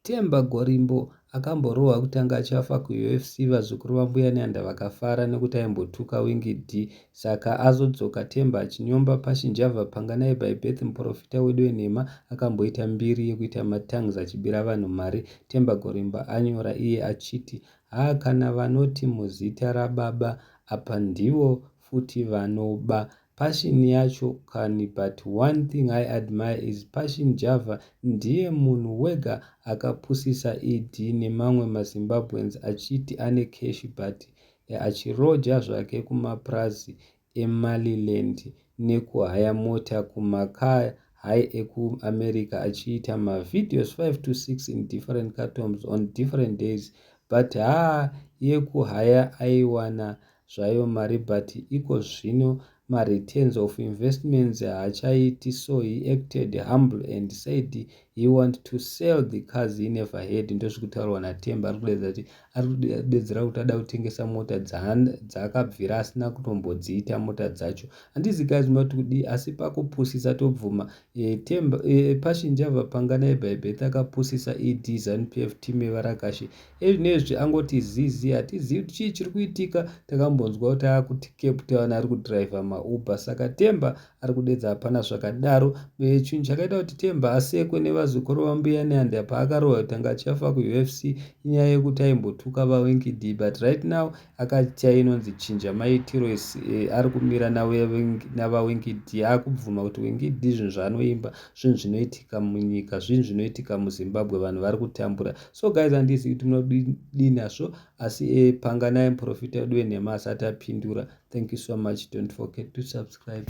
Temba Gorimbo akamborohwa kutanga achafa kuUFC. Vazukuru vaMbuya Nyanda vakafara nekuti aimbotuka Wingy D. Saka azodzoka Temba achinyomba Passion Java Panganai by Birth. Muprofita wedu wenhema akamboita mbiri yekuita matangs achibira vanhu mari. Temba Gorimbo anyora iye achiti, kana vanoti muzita rababa apa ndivo futi vanoba Passion yacho kani, but one thing I admire is Passion Java ndiye munhu wega akapusisa ED nemamwe maZimbabweans achiti ane cash, but achiroja zvake kumapurazi eMaliland nekuhaya mota kumakaa hai ekuAmerica achiita mavideos 5 to 6 in different customs on different days. But yekuhaya aiwana zvayo mari, but iko zvino returns of investments haachaiti, so he acted humble and said he want to sell the cars he never had. Ndozvikutaurwa naTemba. Ari kuratidza kuti ari kudedzera kuti ada kutengesa mota dzaakabvira asina kutombodziita mota dzacho. Handizi guys mati kudi, asi pakupusisa tobvuma. Temba Passion Java Panganai by Birth akapusisa ED ZANU-PF team yevaRakashi. Nezvi angoti zizi, hatizivi kuti chii chiri kuitika. Takambonzwa kuti akuti Cape Town ari kudhiraivha maUber. Saka Temba ari kudedza hapana zvakadaro. Chinhu chakaita kuti Temba asekwe nevazukuru vaMbuya Nyanda paakarohwa kutanga achafa kuUFC inyaya yekuti aimbotuka vaWingy D, but right now akaita inonzi chinja maitiro. Ari kumira navaWingy D. Akubvuma kuti Wingy D zvinhu zvaanoimba zvinhu zvinoitika munyika, zvinhu zvinoitika muZimbabwe, vanhu vari kutambura. So guys, handizivi kuti munodini nazvo, asi Panganai muprofita wedu wenhema asati apindura. Thank you so much. Don't forget to subscribe.